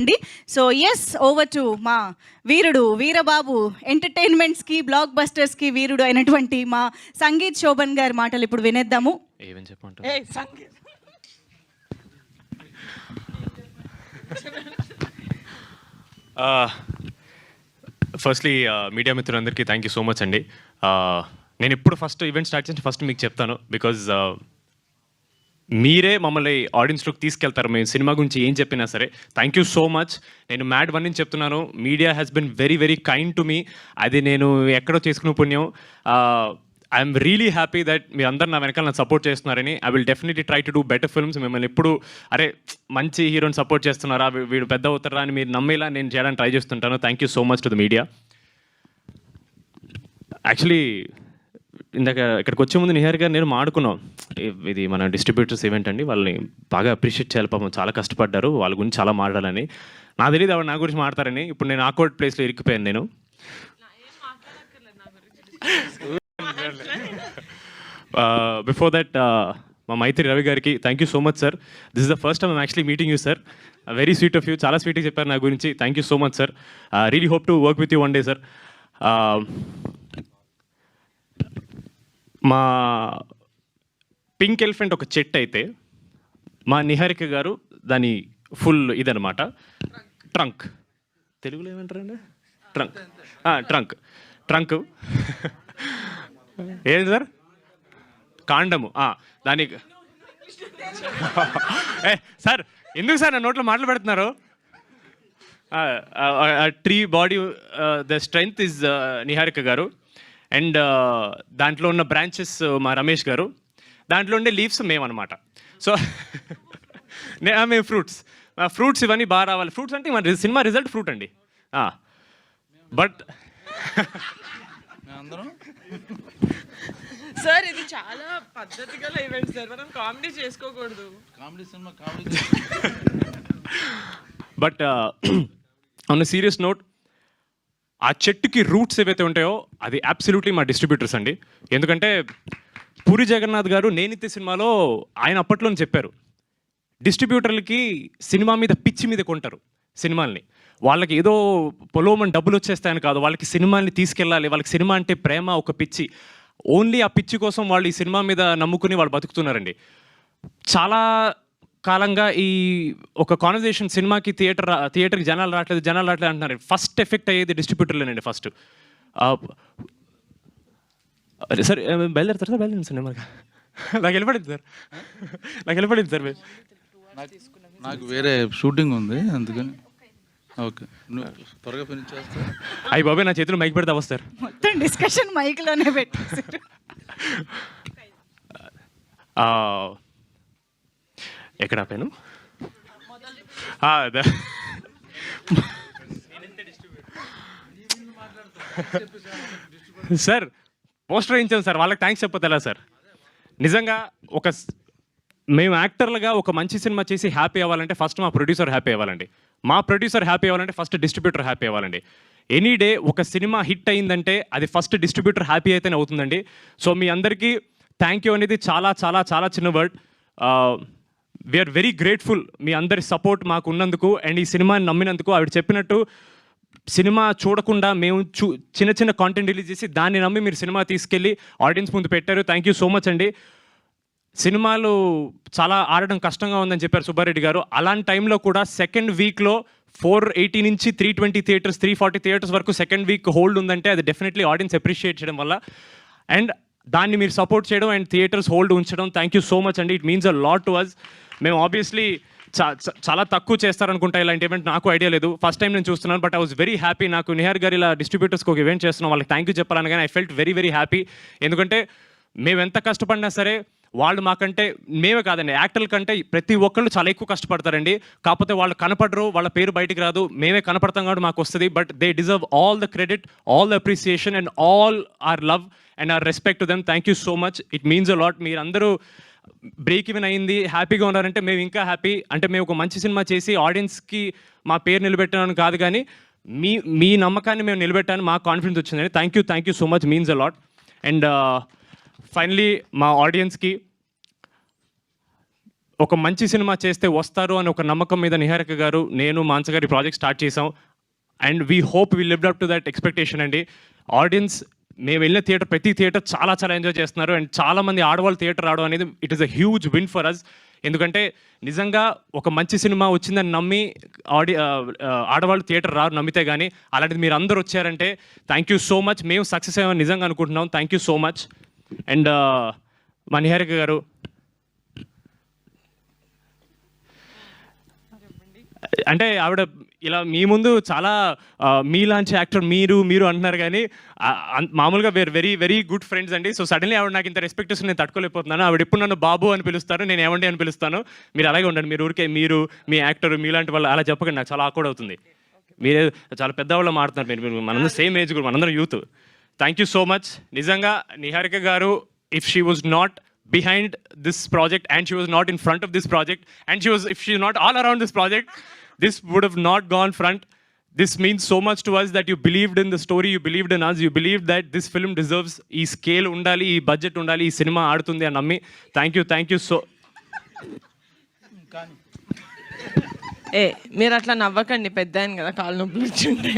అండి. So yes, over to మా వీరుడు Veerababu ఎంటర్టైన్మెంట్స్కి black బస్టర్స్కి వీరుడు అయినటువంటి మా సంగీత్ శోభన్ గారి మాటలు ఇప్పుడు వినేద్దాము. ఏమని చెప్పంటారు? ఫస్ట్లీ మీడియా మిత్రులందరికీ థ్యాంక్ యూ సో మచ్ అండి. నేను ఇప్పుడు ఫస్ట్ ఈవెంట్ స్టార్ట్ చేసి ఫస్ట్ మీకు చెప్తాను, బికాజ్ మీరే మమ్మల్ని ఆడియన్స్లోకి తీసుకెళ్తారు. మేము సినిమా గురించి ఏం చెప్పినా సరే థ్యాంక్ యూ సో మచ్. నేను మ్యాడ్ వన్ నుంచి చెప్తున్నాను, media has been very very kind to me. అది నేను ఎక్కడో చేసుకునే పుణ్యం. ఐఎమ్ రియలీ హ్యాపీ దట్ మీ అందరు నా వెనకాల నాకు సపోర్ట్ చేస్తున్నారని. I will definitely try to do better films. మిమ్మల్ని ఎప్పుడు అరే మంచి హీరోని సపోర్ట్ చేస్తున్నారా, వీడు పెద్ద అవుతారా అని మీరు నమ్మేలా నేను చేయడానికి ట్రై చేస్తుంటాను. Thank you so much to the media. Actually ఇందాక ఇక్కడికి వచ్చే ముందు నిహార్ గారు నేను మాడుకున్నాం, ఇది మన డిస్ట్రిబ్యూటర్స్ ఈవెంట్ అండి, వాళ్ళని బాగా అప్రిషియేట్ చేయాలి, పాపం చాలా కష్టపడ్డారు, వాళ్ళ గురించి చాలా మాట్లాడాలని. నాకు తెలియదు ఆవిడ నా గురించి మాట్లాడతారని. ఇప్పుడు నేను ఆక్వర్డ్ ప్లేస్లో ఇరికిపోయాను. నేను బిఫోర్ దట్ మా మైత్రి రవి గారికి thank you so much sir. This is the first time I'm actually meeting you sir. Very sweet of you, చాలా స్వీట్గా చెప్పారు నా గురించి. Thank you so much sir. Really hope to work with you one day sir. మా pink elephant ఒక చెట్టు అయితే మా నిహారిక గారు దాని ఫుల్ ఇదనమాట ట్రంక్. తెలుగులో ఏమంటారండి? ట్రంక్. ట్రంక్ ట్రంక్ ఏంటి సార్? కాండము. దానికి సార్ ఎందుకు సార్ నా నోట్లో మాటలు పెడుతున్నారు? Tree body the strength is Niharika గారు. అండ్ దాంట్లో ఉన్న బ్రాంచెస్ మా రమేష్ గారు, దాంట్లో ఉండే లీవ్స్ మేమన్నమాట. సో మేము ఫ్రూట్స్ ఇవన్నీ బాగా రావాలి. ఫ్రూట్స్ అంటే మన సినిమా రిజల్ట్ ఫ్రూట్ అండి. బట్ సార్ ఇది చాలా పద్ధతి గల ఈవెంట్ సార్, మనం కామెడీ చేసుకోకూడదు. Comedy cinema comedy. But on serious note, ఆ చెట్టుకి రూట్స్ ఏవైతే ఉంటాయో అది అబ్సల్యూట్లీ మా డిస్ట్రిబ్యూటర్స్ అండి. ఎందుకంటే పూరి జగన్నాథ్ గారు నేనిత్తే సినిమాలో ఆయన అప్పట్లోనే చెప్పారు, డిస్ట్రిబ్యూటర్లకి సినిమా మీద పిచ్చి మీద కొంటారు సినిమాల్ని. వాళ్ళకి ఏదో పొలోమని డబ్బులు వచ్చేస్తాయని కాదు, వాళ్ళకి సినిమాని తీసుకెళ్ళాలి, వాళ్ళకి సినిమా అంటే ప్రేమ, ఒక పిచ్చి. ఓన్లీ ఆ పిచ్చి కోసం వాళ్ళు ఈ సినిమా మీద నమ్ముకుని వాళ్ళు బతుకుతున్నారండి. చాలా కాలంగా ఈ ఒక కాన్వర్జేషన్, సినిమాకి థియేటర్కి జనాలు రావట్లేదు అంటున్నారు. ఫస్ట్ ఎఫెక్ట్ అయ్యేది డిస్ట్రిబ్యూటర్లేనండి. ఫస్ట్ సార్ బయలుదేరుతారు సార్, బయలుదేరండి సార్. నాకు వెళ్ళిపడింది సార్. నాకు వేరే షూటింగ్ ఉంది అందుకని. ఓకే, త్వరగా ఫినిష్ చేస్తా. అయ్యి బాబాయ్, నా చేతిలో మైక్ పెడితే వస్తారు. మొత్తం డిస్కషన్ మైక్లోనే పెట్టేసారు. ఎక్కడ ఆపాను? సార్ పోస్టర్ వేయించాను సార్, వాళ్ళకి థ్యాంక్స్ చెప్పొద్దు ఎలా సార్? నిజంగా మేము యాక్టర్లుగా ఒక మంచి సినిమా చేసి హ్యాపీ అవ్వాలంటే ఫస్ట్ మా ప్రొడ్యూసర్ హ్యాపీ అవ్వాలండి. మా ప్రొడ్యూసర్ హ్యాపీ అవ్వాలంటే ఫస్ట్ డిస్ట్రిబ్యూటర్ హ్యాపీ అవ్వాలండి. ఎనీ డే ఒక సినిమా హిట్ అయిందంటే అది ఫస్ట్ డిస్ట్రిబ్యూటర్ హ్యాపీ అయితేనే అవుతుందండి. సో మీ అందరికీ థ్యాంక్ యూ అనేది చాలా చాలా చాలా చిన్న వర్డ్. వీఆర్ వెరీ గ్రేట్ఫుల్ మీ అందరి సపోర్ట్ మాకు ఉన్నందుకు అండ్ ఈ సినిమాని నమ్మినందుకు. ఆవిడ చెప్పినట్టు సినిమా చూడకుండా మేము చిన్న చిన్న కాంటెంట్ రిలీజ్ చేసి దాన్ని నమ్మి మీరు సినిమా తీసుకెళ్ళి ఆడియన్స్ ముందు పెట్టారు. థ్యాంక్ యూ సో మచ్ అండి. సినిమాలు చాలా ఆడడం కష్టంగా ఉందని చెప్పారు సుబ్బారెడ్డి గారు. అలాంటి టైంలో కూడా సెకండ్ వీక్లో 480 నుంచి 320 థియేటర్స్, 340 థియేటర్స్ వరకు సెకండ్ వీక్ హోల్డ్ ఉందంటే అది డెఫినెట్లీ ఆడియన్స్ అప్రిషియేట్ చేయడం వల్ల. అండ్ దాన్ని మీరు సపోర్ట్ చేయడం అండ్ థియేటర్స్ హోల్డ్ ఉంచడం, థ్యాంక్ యూ సో మచ్ అండి. It means a lot to us. మేము ఆబ్వియస్లీ చాలా తక్కువ చేస్తారనుకుంటా ఇలాంటి ఈవెంట్, నాకు ఐడియా లేదు, ఫస్ట్ టైం నేను చూస్తున్నాను. But I was very happy. నాకు నిహార్ గారు ఇలా డిస్ట్రిబ్యూటర్స్కి ఒక ఈవెంట్ చేస్తున్నాం, వాళ్ళకి థ్యాంక్ యూ చెప్పాలని కానీ I felt very very happy. ఎందుకంటే మేము ఎంత కష్టపడినా సరే వాళ్ళు మాకంటే, మేమే కాదండి యాక్టర్ల కంటే ప్రతి ఒక్కళ్ళు చాలా ఎక్కువ కష్టపడతారండి. కాకపోతే వాళ్ళు కనపడరు, వాళ్ళ పేరు బయటికి రాదు, మేమే కనపడతాం కాబట్టి మాకు వస్తుంది. But they deserve all the credit, all the appreciation and all our love and our respect to them. Thank you so much. It means a lot. మీరందరూ బ్రేక్ ఈవెన్ అయింది, హ్యాపీగా ఉన్నారంటే మేము ఇంకా హ్యాపీ. అంటే మేము ఒక మంచి సినిమా చేసి ఆడియన్స్కి మా పేరు నిలబెట్టామని కాదు, కానీ మీ నమ్మకాన్ని మేము నిలబెట్టాను, మాకు కాన్ఫిడెన్స్ వచ్చిందండి. Thank you so much, means a lot. And finally మా ఆడియన్స్కి ఒక మంచి సినిమా చేస్తే వస్తారు అని ఒక నమ్మకం మీద నిహారిక గారు, నేను, మానస గారి ప్రాజెక్ట్ స్టార్ట్ చేసాం. And we hope we lived up to that expectation అండి. ఆడియన్స్ మేము వెళ్ళిన థియేటర్, ప్రతి థియేటర్ చాలా చాలా ఎంజాయ్ చేస్తున్నారు. అండ్ చాలా మంది ఆడవాళ్ళు థియేటర్ రావడం అనేది it is a huge win for us. ఎందుకంటే నిజంగా ఒక మంచి సినిమా వచ్చిందని నమ్మి ఆడవాళ్ళు థియేటర్ రారు నమ్మితే కానీ. అలాంటిది మీరు అందరూ వచ్చారంటే థ్యాంక్ యూ సో మచ్. మేము సక్సెస్ అయ్యామని నిజంగా అనుకుంటున్నాం. Thank you so much. And మా నిహారిక గారు, అంటే ఆవిడ ఇలా మీ ముందు చాలా మీలాంటి యాక్టర్ మీరు అంటున్నారు కానీ మామూలుగా were very very good friends అండి. సో సడన్లీ ఆవిడ నాకు ఇంత రెస్పెక్ట్ ఇస్తుంది, నేను తట్టుకోలేకపోతున్నాను. ఆవిడ ఎప్పుడు నన్ను బాబు అని పిలుస్తారు, నేను ఏమండి అని పిలుస్తాను. మీరు అలాగే ఉండండి. మీరు ఊరికే మీరు మీ యాక్టర్ మీలాంటి వాళ్ళు అలా చెప్పకండి, నాకు చాలా ఆక్వర్డ్ అవుతుంది. మీరే చాలా పెద్దవాళ్ళు మాడుతున్నారు. మీరు మనందరం సేమ్ ఏజ్ కూడా, మనందరం youth. Thank you so much. నిజంగా నిహారిక గారు, if she was not behind this project and she was not in front of this project and if she is not all around this project, this would have not gone front. This means so much to us that you believed in the story, you believed in us, you believed that this film deserves ee scale undali, ee budget undali, ee cinema aadutundi ani nammi. Thank you so. మీరు అట్లా నవ్వకండి, పెద్ద ఆయన కదా, కాళ్ళు నొప్పులు ఇచ్చుంటే.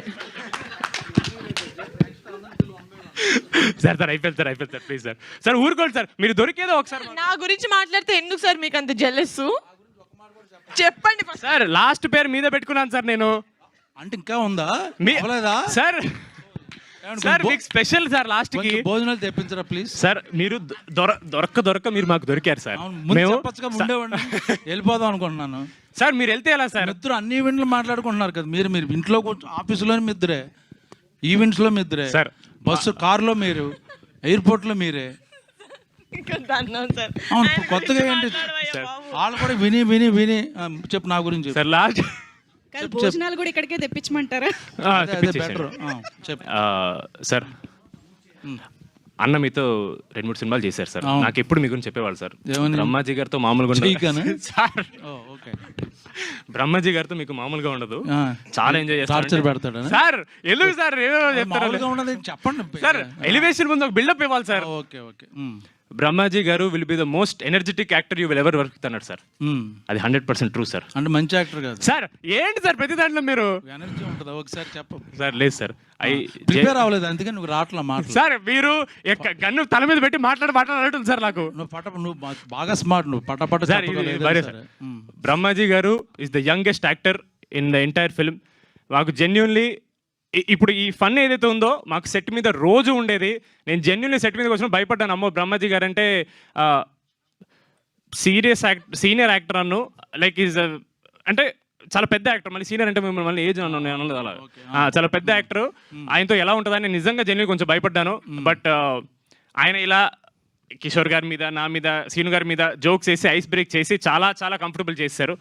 Sir అయిపోయింది sir please sir ఊరుకోండి సార్, మీరు దొరికేదో ఒకసారి. నా గురించి మాట్లాడితే ఎందుకు సార్ మీకు అంత జెలస్? చెప్పండి సార్. లాస్ట్ పేరు మీద పెట్టుకున్నాను సార్ నేను. అంటే ఇంకా ఉందా సార్? సార్ మీకు స్పెషల్ సార్ లాస్ట్ కి భోజనాలు తెప్పించరా ప్లీజ్ సార్. మీరు దొరక్క మీరు మాకు దొరికారు సార్. మేము వెళ్ళిపోదాం అనుకుంటున్నాను సార్. మీరు వెళ్తే ఎలా సార్? ఇద్దరు అన్ని ఈవెంట్లు మాట్లాడుకుంటున్నారు కదా. మీరు ఇంట్లో ఆఫీసులోనే మీ ఇద్దరే, ఈవెంట్స్ లో మీ ఇద్దరే సార్, బస్సు కారులో మీరు, ఎయిర్పోర్ట్ లో మీరే. అవును, కొత్తగా ఏంటి వాళ్ళు కూడా విని చెప్పు నా గురించి సార్. లాస్ట్ భోజనాలు కూడా ఇక్కడికే తెప్పించమంటారా? బెటర్ చెప్పు సార్. అన్న మీతో 2-3 సినిమాలు చేశారు సార్. నాకు ఎప్పుడు మీ గురించి చెప్పేవాళ్ళు సార్. బ్రహ్మాజీ గారితో మామూలుగా సార్. బ్రహ్మాజీ గారితో మీకు మామూలుగా ఉండదు, చాలా ఎంజాయ్ చేస్తారు సార్. ఎందుకు సార్ చెప్పండి సార్? ఎలివేషన్ ముందు ఒక బిల్డప్ ఇవ్వాలి sir. Okay okay. Brahmaji garu will be the most energetic actor you will ever work అన్నాడు సార్. అది 100% ట్రూ సార్. అంటే మంచి యాక్టర్ కాదు సార్. ఏంటి సార్ ప్రతి దాంట్లో మీరు ఎనర్జీ ఉంటుందా? ఒకసారి చెప్పు సార్. లేదు సార్, ప్రిపేర్ అవ్వలేదు అందుకని నువ్వు రావట్లా మాట సార్. మీరు గన్ను తల మీద పెట్టి మాట్లాడుతుంది సార్ నాకు. నువ్వు బాగా స్మార్ట్, నువ్వు పట సార్. బ్రహ్మాజీ గారు is the youngest actor in the entire film. మాకు జెన్యున్లీ ఇప్పుడు ఈ ఫన్ ఏదైతే ఉందో మాకు సెట్ మీద రోజు ఉండేది. నేను జెన్యున్లీ సెట్ మీదకి వచ్చిన భయపడ్డాను. అమ్మో బ్రహ్మాజీ గారు అంటే సీనియర్ యాక్టర్ అన్ను, లైక్ ఈజ్ అంటే చాలా పెద్ద యాక్టర్. మళ్ళీ సీనియర్ అంటే మిమ్మల్ని ఏజ్ అన్నది అలా చాలా పెద్ద యాక్టర్. ఆయనతో ఎలా ఉంటుందని నేను నిజంగా జెన్యున్లీ కొంచెం భయపడ్డాను. బట్ ఆయన ఇలా కిషోర్ గారి మీద, నా మీద, సీను గారి మీద జోక్స్ వేసి ఐస్ బ్రేక్ చేసి చాలా చాలా కంఫర్టబుల్ చేశారు.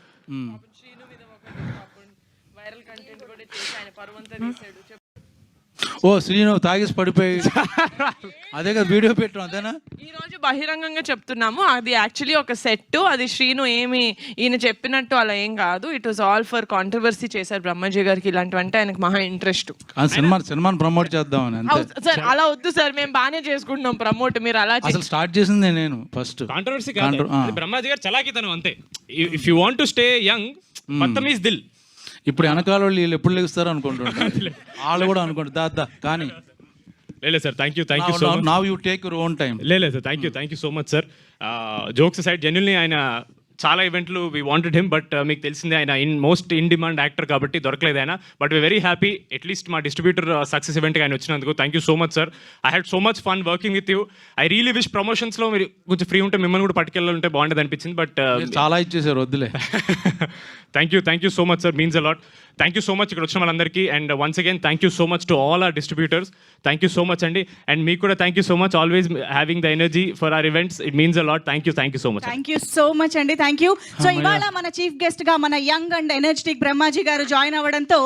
ఓ శ్రీను తాగేసి పడిపోయి అదే కదా వీడియో పెట్టాం, అదేనా? ఈ రోజు బహిరంగంగా చెప్తున్నాము, అది యాక్చువల్లీ ఒక సెట్. అది శ్రీను ఏమి ఈయన చెప్పినట్టు అలా ఏం కాదు. It was all for controversy చేశారు బ్రహ్మాజీ గారికి. ఇలాంటివంటే ఆయనకు మహా ఇంట్రెస్ట్. సినిమాని ప్రమోట్ చేద్దామని. సార్ అలా వద్దు సార్, మేము బాగానే చేసుకుంటున్నాం ప్రమోట్. మీరు అలా అసలు స్టార్ట్ చేసింది నేను ఫస్ట్. కాంట్రవర్సీ కాదు, బ్రహ్మాజీ గారు చలాకితనం అంతే. If you want to stay young, Badtameez Dil. ఇప్పుడు వెనకాల వాళ్ళు వీళ్ళు ఎప్పుడు లెగుస్తారు అనుకుంటుంటారు, వాళ్ళు కూడా అనుకుంటారు దా కానీ. లేదు sir, thank you so much. Now you take your own time. లేదు sir, thank you so much sir. Jokes side genuinely ఆయన చాలా ఈవెంట్లు వీ వాంటెడ్ హిమ్, బట్ మీకు తెలిసిందే ఆయన మోస్ట్ ఇన్ డిమాండ్ యాక్టర్ కాబట్టి దొరకలేదు ఆయన. But we very happy at least మా డిస్ట్రిబ్యూటర్ సక్సెస్ ఈవెంట్కి ఆయన వచ్చినందుకు. Thank you so much sir. I had so much fun working with you. I really wish ప్రమోషన్స్లో మీరు కొంచెం ఫ్రీ ఉంటే మిమ్మల్ని కూడా పట్టుకెళ్ళాలంటే బాగుండేది అనిపించింది. బట్ చాలా ఇచ్చేసారు, వద్దులే. Thank you so much sir, means a lot. Thank you so much ఇక్కడ వచ్చిన వాళ్ళందరికీ. And once again thank you so much to all our distributors. Thank you so much అండి. అండ్ మీకు కూడా thank you so much, always having the energy for our events. It means a lot. Thank you so much. Thank you so much అండి. Thank you. So ఇవాళ మన chief guest గా మన young and energetic Brahmaji గారు join అవ్వడంతో